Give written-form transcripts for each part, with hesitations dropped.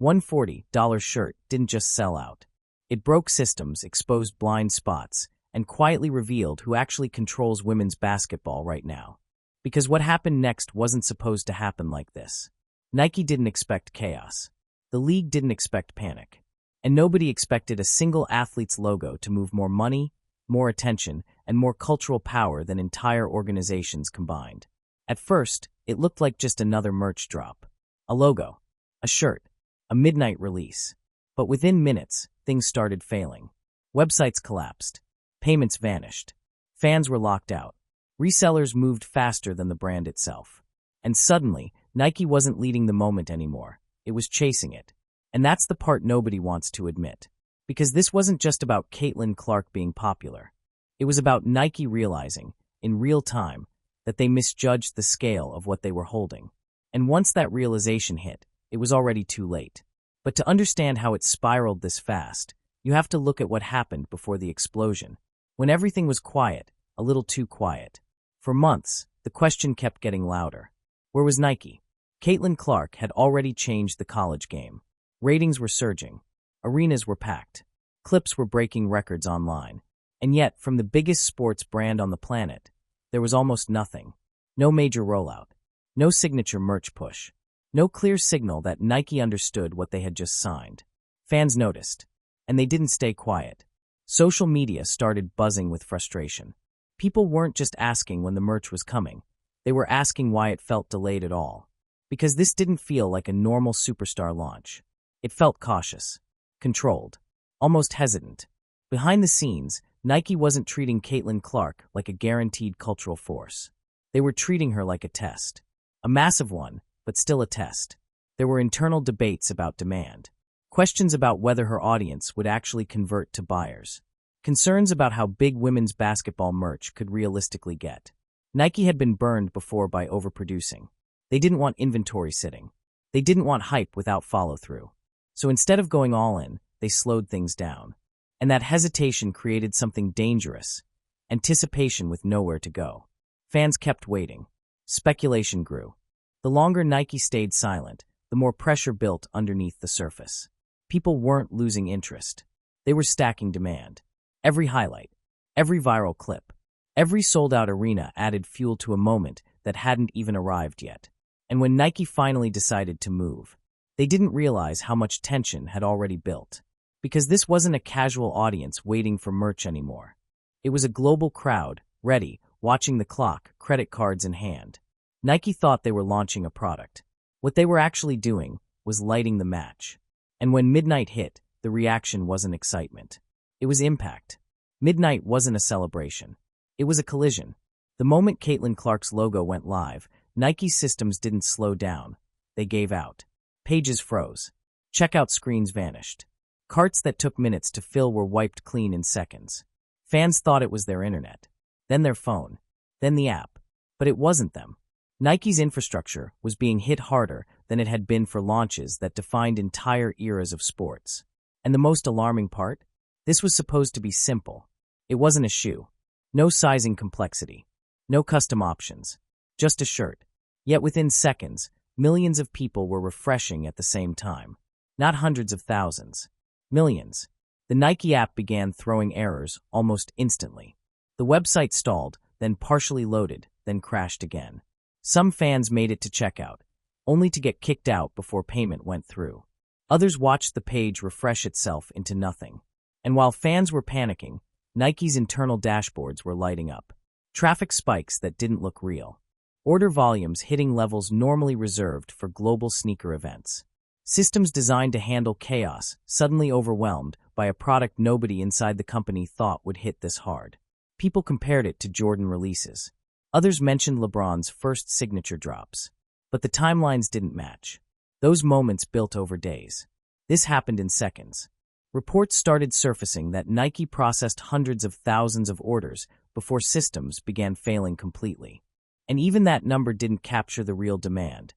$140 shirt didn't just sell out. It broke systems, exposed blind spots, and quietly revealed who actually controls women's basketball right now. Because what happened next wasn't supposed to happen like this. Nike didn't expect chaos. The league didn't expect panic. And nobody expected a single athlete's logo to move more money, more attention, and more cultural power than entire organizations combined. At first, it looked like just another merch drop. A logo, a shirt, a midnight release. But within minutes, things started failing. Websites collapsed. Payments vanished. Fans were locked out. Resellers moved faster than the brand itself. And suddenly, Nike wasn't leading the moment anymore. It was chasing it. And that's the part nobody wants to admit. Because this wasn't just about Caitlin Clark being popular. It was about Nike realizing, in real time, that they misjudged the scale of what they were holding. And once that realization hit, it was already too late. But to understand how it spiraled this fast, you have to look at what happened before the explosion. When everything was quiet, a little too quiet. For months, the question kept getting louder. Where was Nike? Caitlin Clark had already changed the college game. Ratings were surging. Arenas were packed. Clips were breaking records online. And yet, from the biggest sports brand on the planet, there was almost nothing. No major rollout. No signature merch push. No clear signal that Nike understood what they had just signed. Fans noticed. And they didn't stay quiet. Social media started buzzing with frustration. People weren't just asking when the merch was coming. They were asking why it felt delayed at all. Because this didn't feel like a normal superstar launch. It felt cautious, controlled, almost hesitant. Behind the scenes, Nike wasn't treating Caitlin Clark like a guaranteed cultural force. They were treating her like a test. A massive one, but still a test. There were internal debates about demand. Questions about whether her audience would actually convert to buyers. Concerns about how big women's basketball merch could realistically get. Nike had been burned before by overproducing. They didn't want inventory sitting. They didn't want hype without follow-through. So instead of going all in, they slowed things down. And that hesitation created something dangerous. Anticipation with nowhere to go. Fans kept waiting. Speculation grew. The longer Nike stayed silent, the more pressure built underneath the surface. People weren't losing interest. They were stacking demand. Every highlight, every viral clip, every sold-out arena added fuel to a moment that hadn't even arrived yet. And when Nike finally decided to move, they didn't realize how much tension had already built. Because this wasn't a casual audience waiting for merch anymore. It was a global crowd, ready, watching the clock, credit cards in hand. Nike thought they were launching a product. What they were actually doing was lighting the match. And when midnight hit, the reaction wasn't excitement. It was impact. Midnight wasn't a celebration. It was a collision. The moment Caitlin Clark's logo went live, Nike's systems didn't slow down. They gave out. Pages froze. Checkout screens vanished. Carts that took minutes to fill were wiped clean in seconds. Fans thought it was their internet. Then their phone. Then the app. But it wasn't them. Nike's infrastructure was being hit harder than it had been for launches that defined entire eras of sports. And the most alarming part? This was supposed to be simple. It wasn't a shoe. No sizing complexity. No custom options. Just a shirt. Yet within seconds, millions of people were refreshing at the same time. Not hundreds of thousands. Millions. The Nike app began throwing errors almost instantly. The website stalled, then partially loaded, then crashed again. Some fans made it to checkout, only to get kicked out before payment went through. Others watched the page refresh itself into nothing. And while fans were panicking, Nike's internal dashboards were lighting up. Traffic spikes that didn't look real. Order volumes hitting levels normally reserved for global sneaker events. Systems designed to handle chaos suddenly overwhelmed by a product nobody inside the company thought would hit this hard. People compared it to Jordan releases. Others mentioned LeBron's first signature drops. But the timelines didn't match. Those moments built over days. This happened in seconds. Reports started surfacing that Nike processed hundreds of thousands of orders before systems began failing completely. And even that number didn't capture the real demand.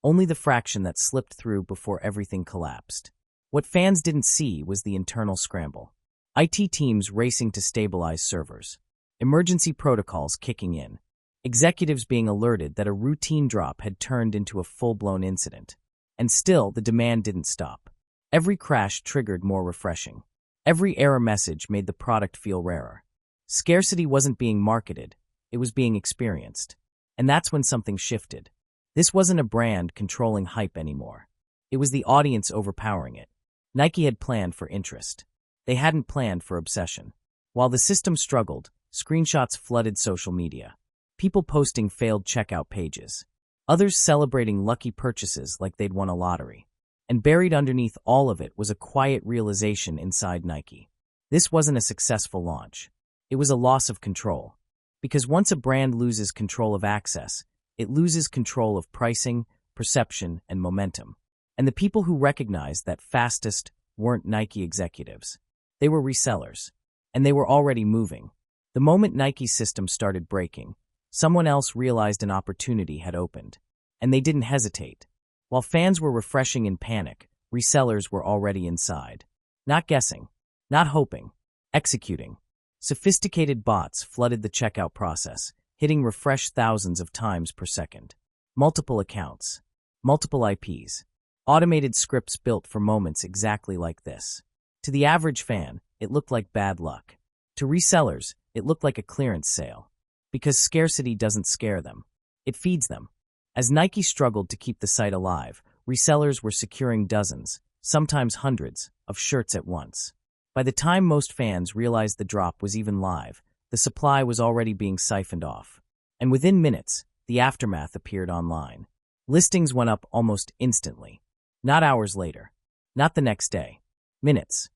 Only the fraction that slipped through before everything collapsed. What fans didn't see was the internal scramble. IT teams racing to stabilize servers. Emergency protocols kicking in. Executives being alerted that a routine drop had turned into a full-blown incident. And still, the demand didn't stop. Every crash triggered more refreshing. Every error message made the product feel rarer. Scarcity wasn't being marketed, it was being experienced. And that's when something shifted. This wasn't a brand controlling hype anymore. It was the audience overpowering it. Nike had planned for interest. They hadn't planned for obsession. While the system struggled, screenshots flooded social media. People posting failed checkout pages. Others celebrating lucky purchases like they'd won a lottery. And buried underneath all of it was a quiet realization inside Nike. This wasn't a successful launch. It was a loss of control. Because once a brand loses control of access, it loses control of pricing, perception, and momentum. And the people who recognized that fastest weren't Nike executives. They were resellers. And they were already moving. The moment Nike's system started breaking, someone else realized an opportunity had opened. And they didn't hesitate. While fans were refreshing in panic, resellers were already inside. Not guessing, not hoping, executing. Sophisticated bots flooded the checkout process, hitting refresh thousands of times per second. Multiple accounts, multiple IPs, automated scripts built for moments exactly like this. To the average fan, it looked like bad luck. To resellers, it looked like a clearance sale. Because scarcity doesn't scare them. It feeds them. As Nike struggled to keep the site alive, resellers were securing dozens, sometimes hundreds, of shirts at once. By the time most fans realized the drop was even live, the supply was already being siphoned off. And within minutes, the aftermath appeared online. Listings went up almost instantly. Not hours later. Not the next day. Minutes.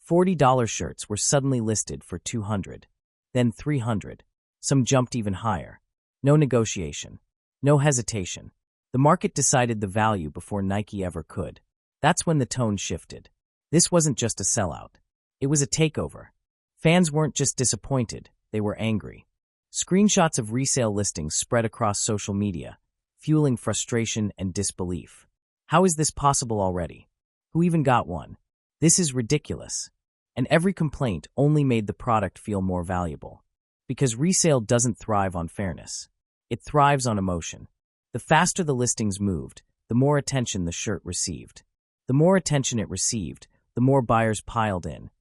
$40 shirts were suddenly listed for $200. Then $300. Some jumped even higher. No negotiation. No hesitation. The market decided the value before Nike ever could. That's when the tone shifted. This wasn't just a sellout. It was a takeover. Fans weren't just disappointed, they were angry. Screenshots of resale listings spread across social media, fueling frustration and disbelief. How is this possible already? Who even got one? This is ridiculous. And every complaint only made the product feel more valuable. Because resale doesn't thrive on fairness. It thrives on emotion. The faster the listings moved, the more attention the shirt received. The more attention it received, the more buyers piled in.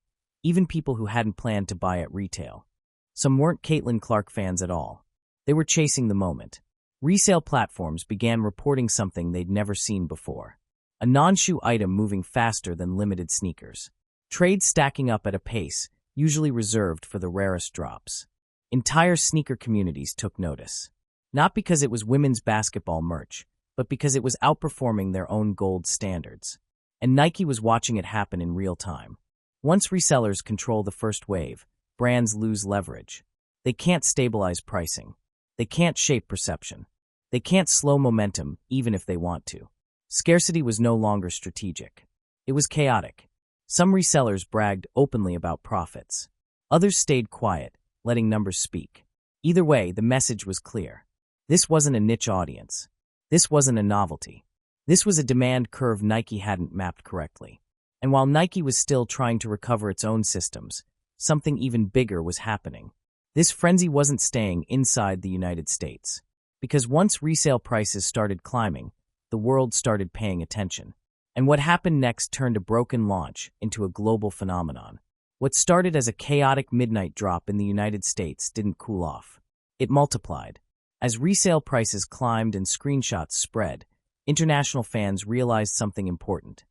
Even people who hadn't planned to buy at retail. Some weren't Caitlin Clark fans at all. They were chasing the moment. Resale platforms began reporting something they'd never seen before. A non-shoe item moving faster than limited sneakers. Trades stacking up at a pace, usually reserved for the rarest drops. Entire sneaker communities took notice. Not because it was women's basketball merch, but because it was outperforming their own gold standards. And Nike was watching it happen in real time. Once resellers control the first wave, brands lose leverage. They can't stabilize pricing. They can't shape perception. They can't slow momentum, even if they want to. Scarcity was no longer strategic. It was chaotic. Some resellers bragged openly about profits. Others stayed quiet, letting numbers speak. Either way, the message was clear. This wasn't a niche audience. This wasn't a novelty. This was a demand curve Nike hadn't mapped correctly. And while Nike was still trying to recover its own systems, something even bigger was happening. This frenzy wasn't staying inside the United States. Because once resale prices started climbing, the world started paying attention. And what happened next turned a broken launch into a global phenomenon. What started as a chaotic midnight drop in the United States didn't cool off. It multiplied. As resale prices climbed and screenshots spread, international fans realized something important.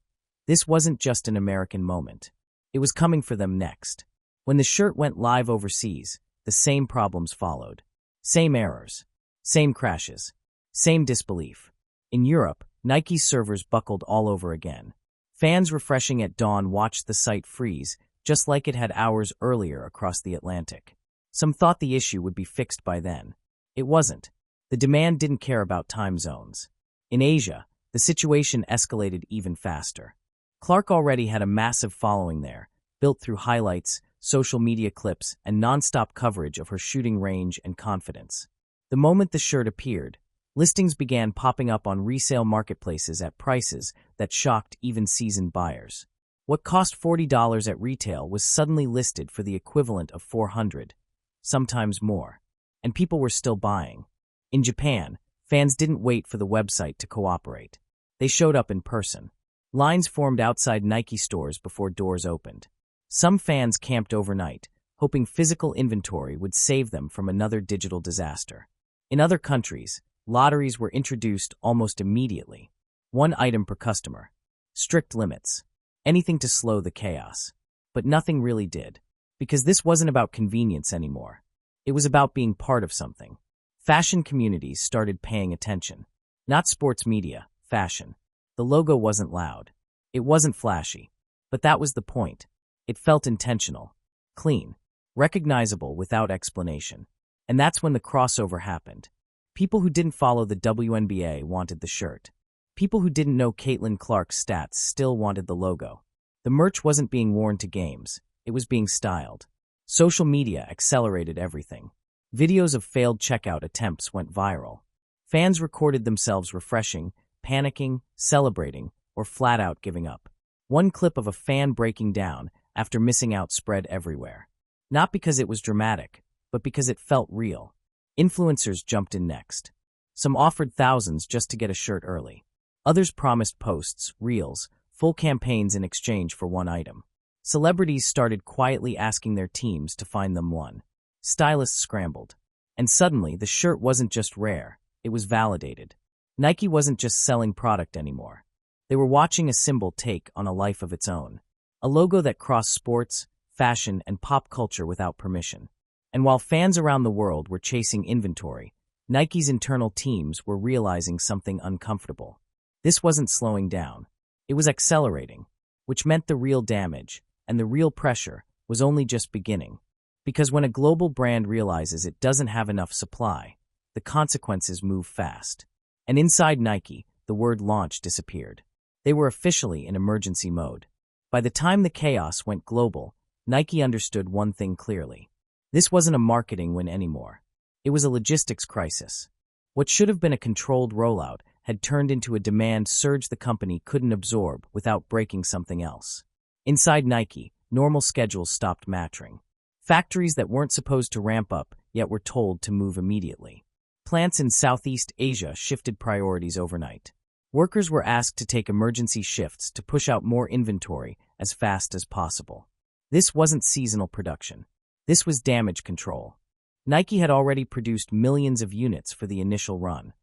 This wasn't just an American moment. It was coming for them next. When the shirt went live overseas, the same problems followed. Same errors. Same crashes. Same disbelief. In Europe, Nike's servers buckled all over again. Fans refreshing at dawn watched the site freeze, just like it had hours earlier across the Atlantic. Some thought the issue would be fixed by then. It wasn't. The demand didn't care about time zones. In Asia, the situation escalated even faster. Clark already had a massive following there, built through highlights, social media clips, and non-stop coverage of her shooting range and confidence. The moment the shirt appeared, listings began popping up on resale marketplaces at prices that shocked even seasoned buyers. What cost $40 at retail was suddenly listed for the equivalent of $400, sometimes more. And people were still buying. In Japan, fans didn't wait for the website to cooperate. They showed up in person. Lines formed outside Nike stores before doors opened. Some fans camped overnight, hoping physical inventory would save them from another digital disaster. In other countries, lotteries were introduced almost immediately. One item per customer. Strict limits. Anything to slow the chaos. But nothing really did. Because this wasn't about convenience anymore. It was about being part of something. Fashion communities started paying attention. Not sports media, fashion. The logo wasn't loud. It wasn't flashy. But that was the point. It felt intentional. Clean. Recognizable without explanation. And that's when the crossover happened. People who didn't follow the WNBA wanted the shirt. People who didn't know Caitlin Clark's stats still wanted the logo. The merch wasn't being worn to games. It was being styled. Social media accelerated everything. Videos of failed checkout attempts went viral. Fans recorded themselves refreshing, panicking, celebrating, or flat out giving up. One clip of a fan breaking down after missing out spread everywhere. Not because it was dramatic, but because it felt real. Influencers jumped in next. Some offered thousands just to get a shirt early. Others promised posts, reels, full campaigns in exchange for one item. Celebrities started quietly asking their teams to find them one. Stylists scrambled. And suddenly, the shirt wasn't just rare, it was validated. Nike wasn't just selling product anymore. They were watching a symbol take on a life of its own. A logo that crossed sports, fashion, and pop culture without permission. And while fans around the world were chasing inventory, Nike's internal teams were realizing something uncomfortable. This wasn't slowing down. It was accelerating, which meant the real damage, and the real pressure, was only just beginning. Because when a global brand realizes it doesn't have enough supply, the consequences move fast. And inside Nike, the word launch disappeared. They were officially in emergency mode. By the time the chaos went global, Nike understood one thing clearly. This wasn't a marketing win anymore. It was a logistics crisis. What should have been a controlled rollout had turned into a demand surge the company couldn't absorb without breaking something else. Inside Nike, normal schedules stopped matching. Factories that weren't supposed to ramp up yet were told to move immediately. Plants in Southeast Asia shifted priorities overnight. Workers were asked to take emergency shifts to push out more inventory as fast as possible. This wasn't seasonal production. This was damage control. Nike had already produced millions of units for the initial run,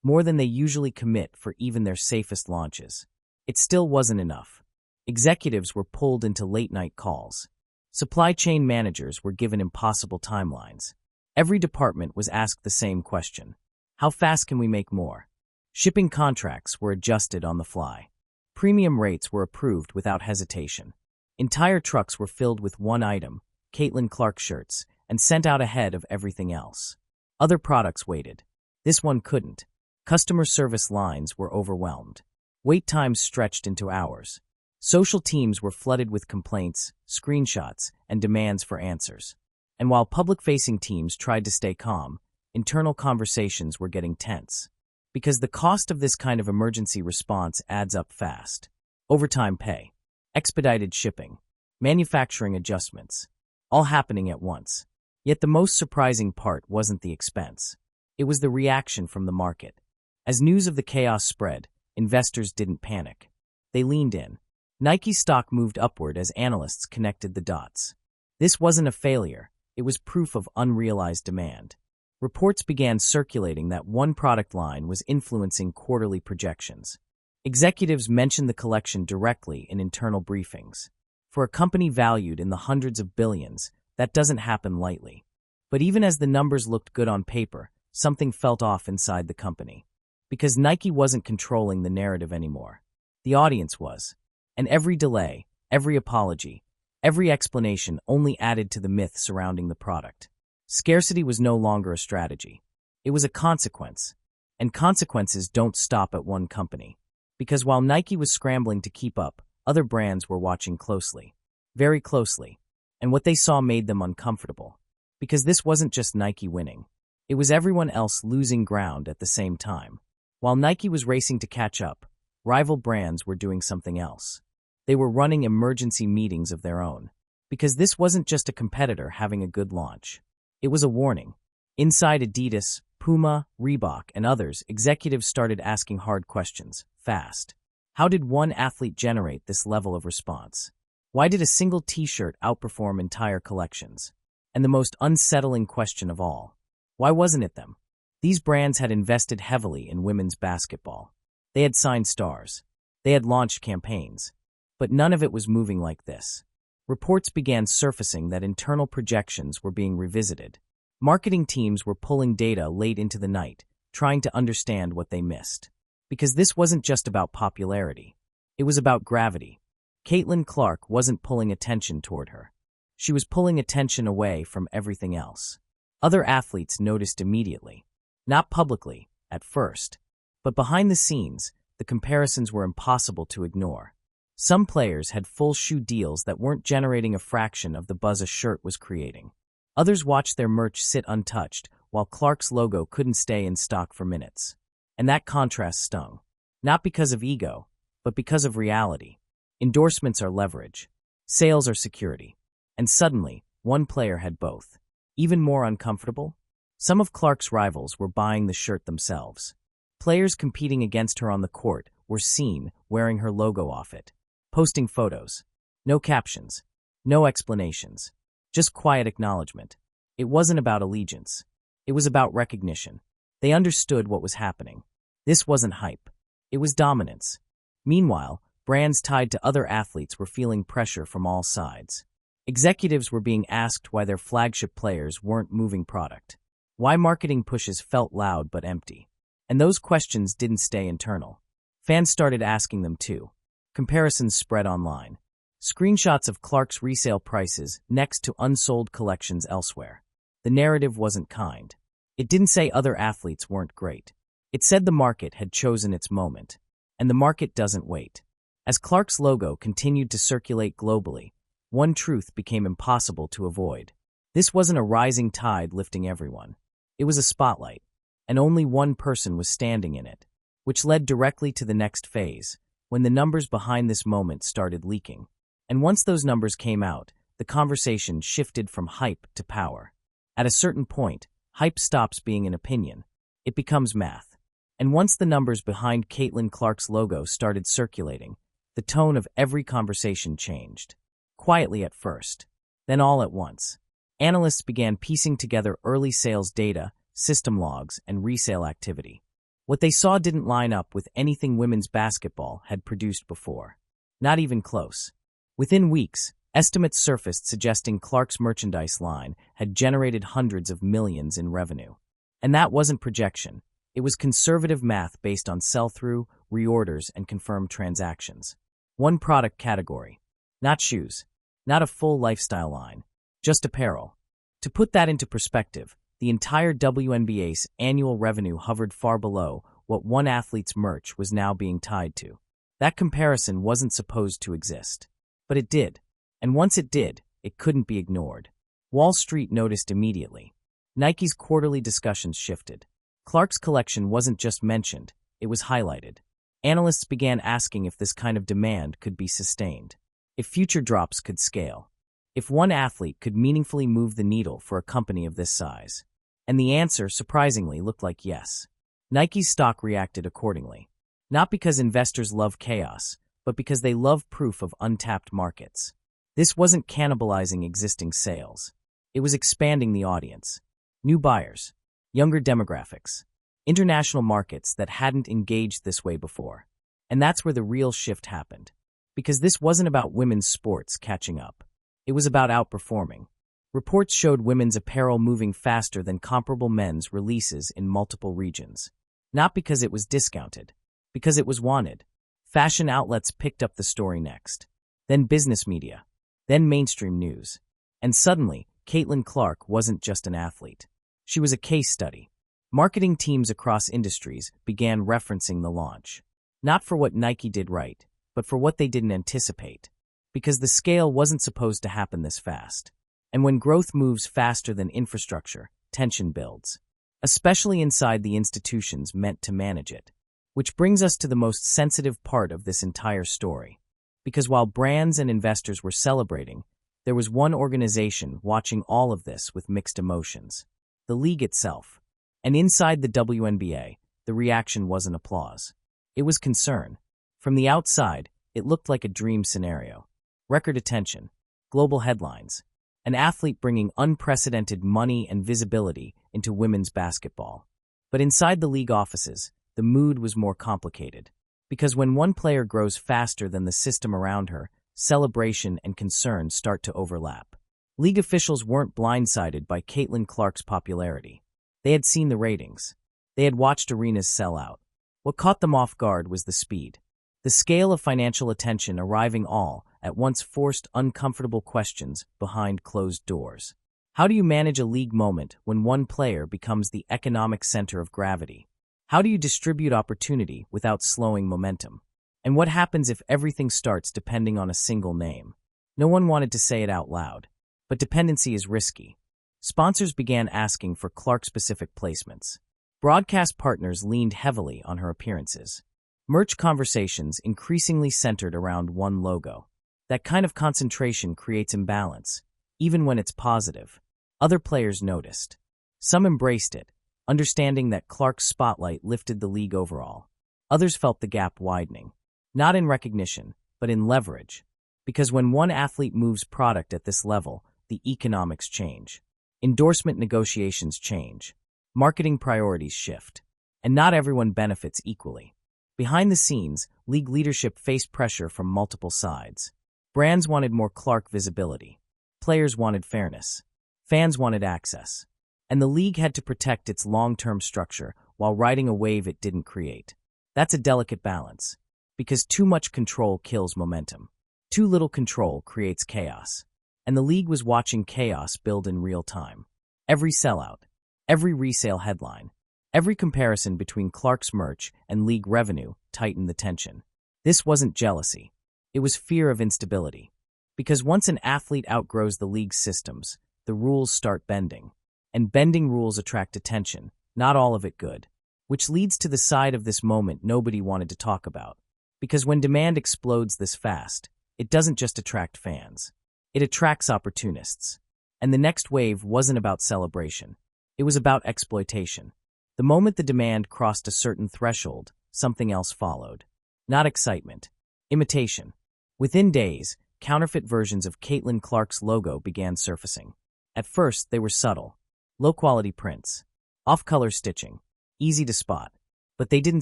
more than they usually commit for even their safest launches. It still wasn't enough. Executives were pulled into late-night calls. Supply chain managers were given impossible timelines. Every department was asked the same question. How fast can we make more? Shipping contracts were adjusted on the fly. Premium rates were approved without hesitation. Entire trucks were filled with one item, Caitlin Clark shirts, and sent out ahead of everything else. Other products waited. This one couldn't. Customer service lines were overwhelmed. Wait times stretched into hours. Social teams were flooded with complaints, screenshots, and demands for answers. And while public-facing teams tried to stay calm, internal conversations were getting tense. Because the cost of this kind of emergency response adds up fast. Overtime pay, expedited shipping, manufacturing adjustments, all happening at once. Yet the most surprising part wasn't the expense. It was the reaction from the market. As news of the chaos spread, investors didn't panic. They leaned in. Nike stock moved upward as analysts connected the dots. This wasn't a failure. It was proof of unrealized demand. Reports began circulating that one product line was influencing quarterly projections. Executives mentioned the collection directly in internal briefings. For a company valued in the hundreds of billions, that doesn't happen lightly. But even as the numbers looked good on paper, something felt off inside the company. Because Nike wasn't controlling the narrative anymore. The audience was. And every delay, every apology, every explanation only added to the myth surrounding the product. Scarcity was no longer a strategy. It was a consequence. And consequences don't stop at one company. Because while Nike was scrambling to keep up, other brands were watching closely. Very closely. And what they saw made them uncomfortable. Because this wasn't just Nike winning. It was everyone else losing ground at the same time. While Nike was racing to catch up, rival brands were doing something else. They were running emergency meetings of their own. Because this wasn't just a competitor having a good launch. It was a warning. Inside Adidas, Puma, Reebok, and others, executives started asking hard questions, fast. How did one athlete generate this level of response? Why did a single t-shirt outperform entire collections? And the most unsettling question of all, why wasn't it them? These brands had invested heavily in women's basketball. They had signed stars. They had launched campaigns. But none of it was moving like this. Reports began surfacing that internal projections were being revisited. Marketing teams were pulling data late into the night, trying to understand what they missed. Because this wasn't just about popularity. It was about gravity. Caitlin Clark wasn't pulling attention toward her. She was pulling attention away from everything else. Other athletes noticed immediately. Not publicly, at first. But behind the scenes, the comparisons were impossible to ignore. Some players had full shoe deals that weren't generating a fraction of the buzz a shirt was creating. Others watched their merch sit untouched, while Clark's logo couldn't stay in stock for minutes. And that contrast stung. Not because of ego, but because of reality. Endorsements are leverage. Sales are security. And suddenly, one player had both. Even more uncomfortable? Some of Clark's rivals were buying the shirt themselves. Players competing against her on the court were seen wearing her logo off it, posting photos. No captions. No explanations. Just quiet acknowledgement. It wasn't about allegiance. It was about recognition. They understood what was happening. This wasn't hype. It was dominance. Meanwhile, brands tied to other athletes were feeling pressure from all sides. Executives were being asked why their flagship players weren't moving product. Why marketing pushes felt loud but empty. And those questions didn't stay internal. Fans started asking them too. Comparisons spread online. Screenshots of Clark's resale prices next to unsold collections elsewhere. The narrative wasn't kind. It didn't say other athletes weren't great. It said the market had chosen its moment. And the market doesn't wait. As Clark's logo continued to circulate globally, one truth became impossible to avoid. This wasn't a rising tide lifting everyone. It was a spotlight, and only one person was standing in it, which led directly to the next phase, when the numbers behind this moment started leaking. And once those numbers came out, the conversation shifted from hype to power. At a certain point, hype stops being an opinion. It becomes math. And once the numbers behind Caitlin Clark's logo started circulating, the tone of every conversation changed. Quietly at first, then all at once. Analysts began piecing together early sales data, system logs, and resale activity. What they saw didn't line up with anything women's basketball had produced before. Not even close. Within weeks, estimates surfaced suggesting Clark's merchandise line had generated hundreds of millions in revenue. And that wasn't projection. It was conservative math based on sell-through, reorders, and confirmed transactions. One product category. Not shoes. Not a full lifestyle line. Just apparel. To put that into perspective, the entire WNBA's annual revenue hovered far below what one athlete's merch was now being tied to. That comparison wasn't supposed to exist. But it did. And once it did, it couldn't be ignored. Wall Street noticed immediately. Nike's quarterly discussions shifted. Clark's collection wasn't just mentioned, it was highlighted. Analysts began asking if this kind of demand could be sustained, if future drops could scale, if one athlete could meaningfully move the needle for a company of this size. And the answer, surprisingly, looked like yes. Nike's stock reacted accordingly. Not because investors love chaos, but because they love proof of untapped markets. This wasn't cannibalizing existing sales. It was expanding the audience. New buyers. Younger demographics, international markets that hadn't engaged this way before. And that's where the real shift happened. Because this wasn't about women's sports catching up. It was about outperforming. Reports showed women's apparel moving faster than comparable men's releases in multiple regions. Not because it was discounted, because it was wanted. Fashion outlets picked up the story next. Then business media. Then mainstream news. And suddenly, Caitlin Clark wasn't just an athlete. She was a case study. Marketing teams across industries began referencing the launch. Not for what Nike did right, but for what they didn't anticipate. Because the scale wasn't supposed to happen this fast. And when growth moves faster than infrastructure, tension builds. Especially inside the institutions meant to manage it. Which brings us to the most sensitive part of this entire story. Because while brands and investors were celebrating, there was one organization watching all of this with mixed emotions. The league itself. And inside the WNBA, the reaction wasn't applause. It was concern. From the outside, it looked like a dream scenario. Record attention, global headlines, an athlete bringing unprecedented money and visibility into women's basketball. But inside the league offices, the mood was more complicated. Because when one player grows faster than the system around her, celebration and concern start to overlap. League officials weren't blindsided by Caitlin Clark's popularity. They had seen the ratings. They had watched arenas sell out. What caught them off guard was the speed. The scale of financial attention arriving all at once forced uncomfortable questions behind closed doors. How do you manage a league moment when one player becomes the economic center of gravity? How do you distribute opportunity without slowing momentum? And what happens if everything starts depending on a single name? No one wanted to say it out loud, but dependency is risky. Sponsors began asking for Clark-specific placements. Broadcast partners leaned heavily on her appearances. Merch conversations increasingly centered around one logo. That kind of concentration creates imbalance, even when it's positive. Other players noticed. Some embraced it, understanding that Clark's spotlight lifted the league overall. Others felt the gap widening, not in recognition, but in leverage. Because when one athlete moves product at this level, the economics change. Endorsement negotiations change. Marketing priorities shift. And not everyone benefits equally. Behind the scenes, league leadership faced pressure from multiple sides. Brands wanted more Clark visibility. Players wanted fairness. Fans wanted access. And the league had to protect its long-term structure while riding a wave it didn't create. That's a delicate balance. Because too much control kills momentum. Too little control creates chaos. And the league was watching chaos build in real time. Every sellout, every resale headline, every comparison between Clark's merch and league revenue tightened the tension. This wasn't jealousy. It was fear of instability. Because once an athlete outgrows the league's systems, the rules start bending. And bending rules attract attention, not all of it good. Which leads to the side of this moment nobody wanted to talk about. Because when demand explodes this fast, it doesn't just attract fans. It attracts opportunists. And the next wave wasn't about celebration. It was about exploitation. The moment the demand crossed a certain threshold, something else followed. Not excitement. Imitation. Within days, counterfeit versions of Caitlin Clark's logo began surfacing. At first, they were subtle. Low-quality prints. Off-color stitching. Easy to spot. But they didn't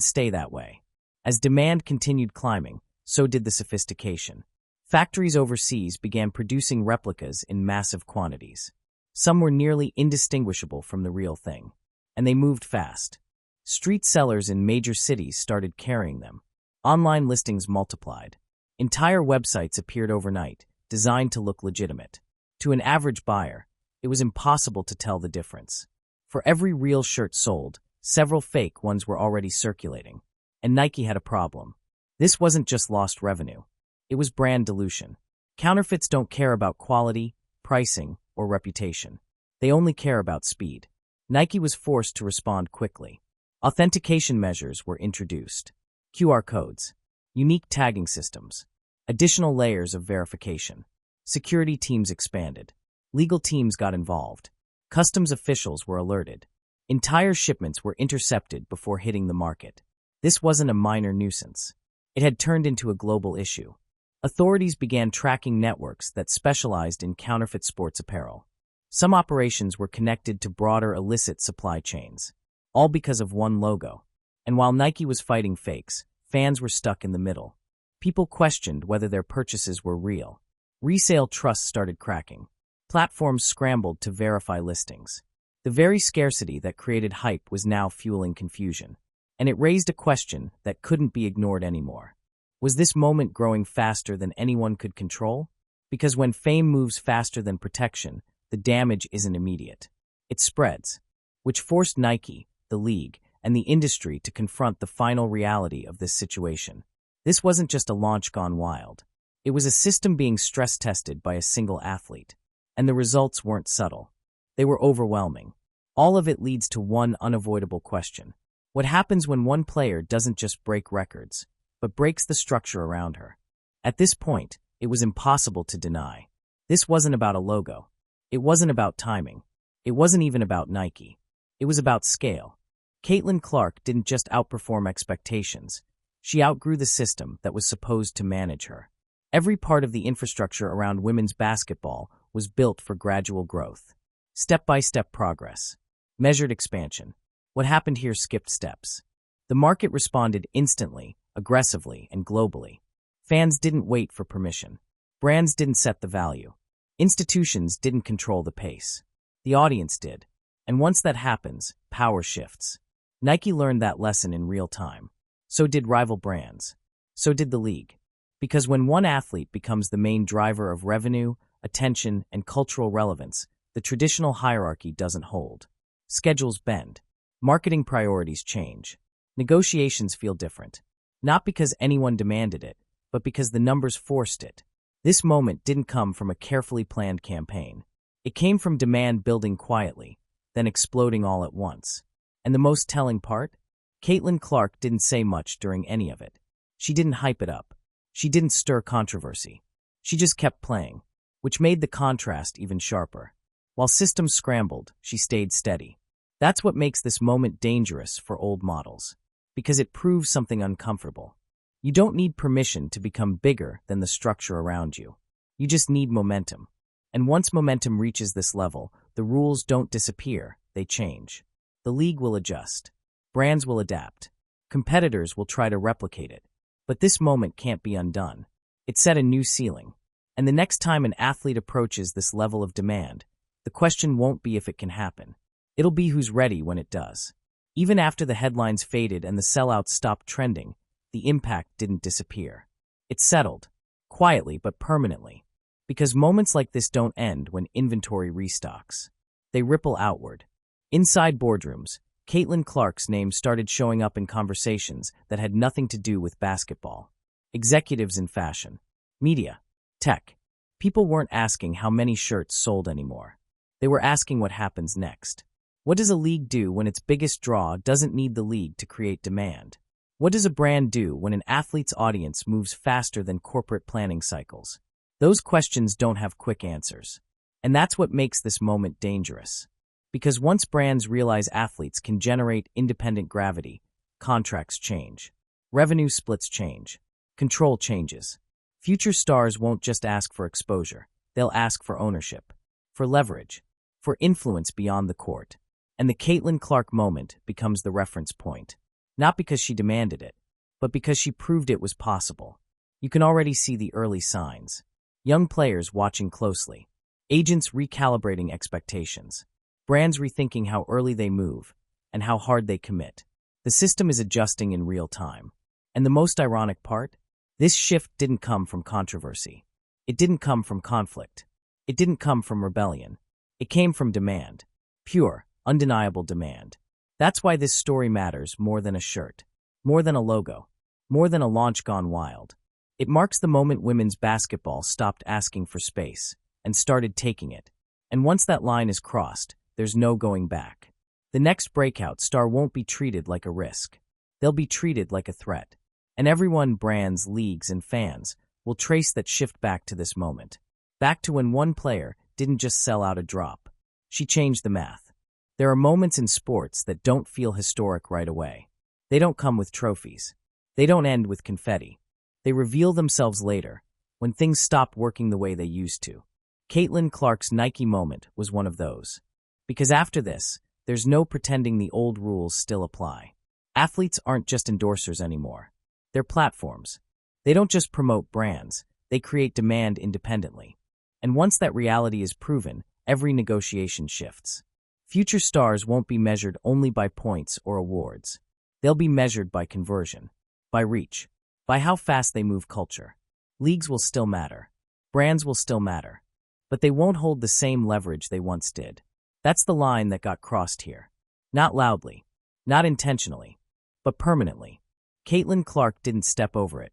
stay that way. As demand continued climbing, so did the sophistication. Factories overseas began producing replicas in massive quantities. Some were nearly indistinguishable from the real thing. And they moved fast. Street sellers in major cities started carrying them. Online listings multiplied. Entire websites appeared overnight, designed to look legitimate. To an average buyer, it was impossible to tell the difference. For every real shirt sold, several fake ones were already circulating. And Nike had a problem. This wasn't just lost revenue. It was brand dilution. Counterfeits don't care about quality, pricing, or reputation. They only care about speed. Nike was forced to respond quickly. Authentication measures were introduced. QR codes, unique tagging systems, additional layers of verification. Security teams expanded. Legal teams got involved. Customs officials were alerted. Entire shipments were intercepted before hitting the market. This wasn't a minor nuisance. It had turned into a global issue. Authorities began tracking networks that specialized in counterfeit sports apparel. Some operations were connected to broader illicit supply chains, all because of one logo. And while Nike was fighting fakes, fans were stuck in the middle. People questioned whether their purchases were real. Resale trusts started cracking. Platforms scrambled to verify listings. The very scarcity that created hype was now fueling confusion. And it raised a question that couldn't be ignored anymore. Was this moment growing faster than anyone could control? Because when fame moves faster than protection, the damage isn't immediate. It spreads, which forced Nike, the league, and the industry to confront the final reality of this situation. This wasn't just a launch gone wild. It was a system being stress-tested by a single athlete. And the results weren't subtle. They were overwhelming. All of it leads to one unavoidable question. What happens when one player doesn't just break records, but breaks the structure around her? At this point, it was impossible to deny. This wasn't about a logo. It wasn't about timing. It wasn't even about Nike. It was about scale. Caitlin Clark didn't just outperform expectations. She outgrew the system that was supposed to manage her. Every part of the infrastructure around women's basketball was built for gradual growth. Step-by-step progress. Measured expansion. What happened here skipped steps. The market responded instantly, aggressively, and globally. Fans didn't wait for permission. Brands didn't set the value. Institutions didn't control the pace. The audience did. And once that happens, power shifts. Nike learned that lesson in real time. So did rival brands. So did the league. Because when one athlete becomes the main driver of revenue, attention, and cultural relevance, the traditional hierarchy doesn't hold. Schedules bend. Marketing priorities change. Negotiations feel different. Not because anyone demanded it, but because the numbers forced it. This moment didn't come from a carefully planned campaign. It came from demand building quietly, then exploding all at once. And the most telling part? Caitlin Clark didn't say much during any of it. She didn't hype it up. She didn't stir controversy. She just kept playing, which made the contrast even sharper. While systems scrambled, she stayed steady. That's what makes this moment dangerous for old models, because it proves something uncomfortable. You don't need permission to become bigger than the structure around you. You just need momentum. And once momentum reaches this level, the rules don't disappear, they change. The league will adjust. Brands will adapt. Competitors will try to replicate it. But this moment can't be undone. It set a new ceiling. And the next time an athlete approaches this level of demand, the question won't be if it can happen. It'll be who's ready when it does. Even after the headlines faded and the sellouts stopped trending, the impact didn't disappear. It settled, quietly but permanently. Because moments like this don't end when inventory restocks. They ripple outward. Inside boardrooms, Caitlin Clark's name started showing up in conversations that had nothing to do with basketball. Executives in fashion, media, tech. People weren't asking how many shirts sold anymore. They were asking what happens next. What does a league do when its biggest draw doesn't need the league to create demand? What does a brand do when an athlete's audience moves faster than corporate planning cycles? Those questions don't have quick answers. And that's what makes this moment dangerous. Because once brands realize athletes can generate independent gravity, contracts change. Revenue splits change. Control changes. Future stars won't just ask for exposure. They'll ask for ownership, for leverage, for influence beyond the court. And the Caitlin Clark moment becomes the reference point. Not because she demanded it, but because she proved it was possible. You can already see the early signs. Young players watching closely. Agents recalibrating expectations. Brands rethinking how early they move and how hard they commit. The system is adjusting in real time. And the most ironic part? This shift didn't come from controversy. It didn't come from conflict. It didn't come from rebellion. It came from demand. Pure, undeniable demand. That's why this story matters more than a shirt, more than a logo, more than a launch gone wild. It marks the moment women's basketball stopped asking for space and started taking it. And once that line is crossed, there's no going back. The next breakout star won't be treated like a risk. They'll be treated like a threat. And everyone, brands, leagues, and fans, will trace that shift back to this moment. Back to when one player didn't just sell out a drop. She changed the math. There are moments in sports that don't feel historic right away. They don't come with trophies. They don't end with confetti. They reveal themselves later, when things stop working the way they used to. Caitlin Clark's Nike moment was one of those. Because after this, there's no pretending the old rules still apply. Athletes aren't just endorsers anymore. They're platforms. They don't just promote brands, they create demand independently. And once that reality is proven, every negotiation shifts. Future stars won't be measured only by points or awards. They'll be measured by conversion, by reach, by how fast they move culture. Leagues will still matter. Brands will still matter. But they won't hold the same leverage they once did. That's the line that got crossed here. Not loudly, not intentionally, but permanently. Caitlin Clark didn't step over it.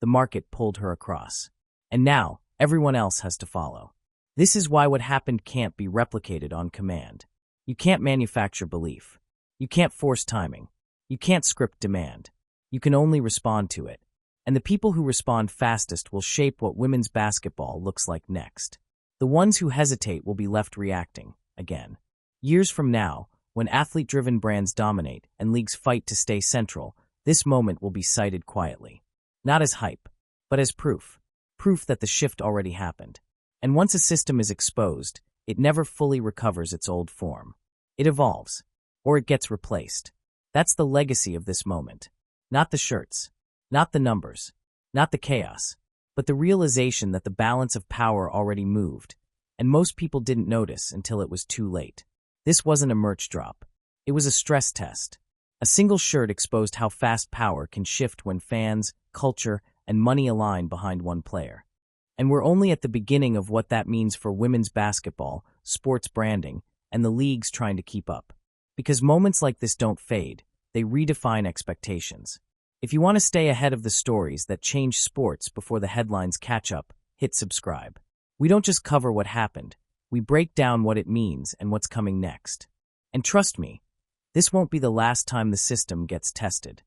The market pulled her across. And now, everyone else has to follow. This is why what happened can't be replicated on command. You can't manufacture belief. You can't force timing. You can't script demand. You can only respond to it. And the people who respond fastest will shape what women's basketball looks like next. The ones who hesitate will be left reacting, again. Years from now, when athlete-driven brands dominate and leagues fight to stay central, This moment will be cited quietly. Not as hype, but as proof. Proof that the shift already happened. And once a system is exposed, it never fully recovers its old form. It evolves, or it gets replaced. That's the legacy of this moment. Not the shirts, not the numbers, not the chaos, but the realization that the balance of power already moved, and most people didn't notice until it was too late. This wasn't a merch drop. It was a stress test. A single shirt exposed how fast power can shift when fans, culture, and money align behind one player. And we're only at the beginning of what that means for women's basketball, sports branding, and the leagues trying to keep up. Because moments like this don't fade, they redefine expectations. If you want to stay ahead of the stories that change sports before the headlines catch up, hit subscribe. We don't just cover what happened, we break down what it means and what's coming next. And trust me, this won't be the last time the system gets tested.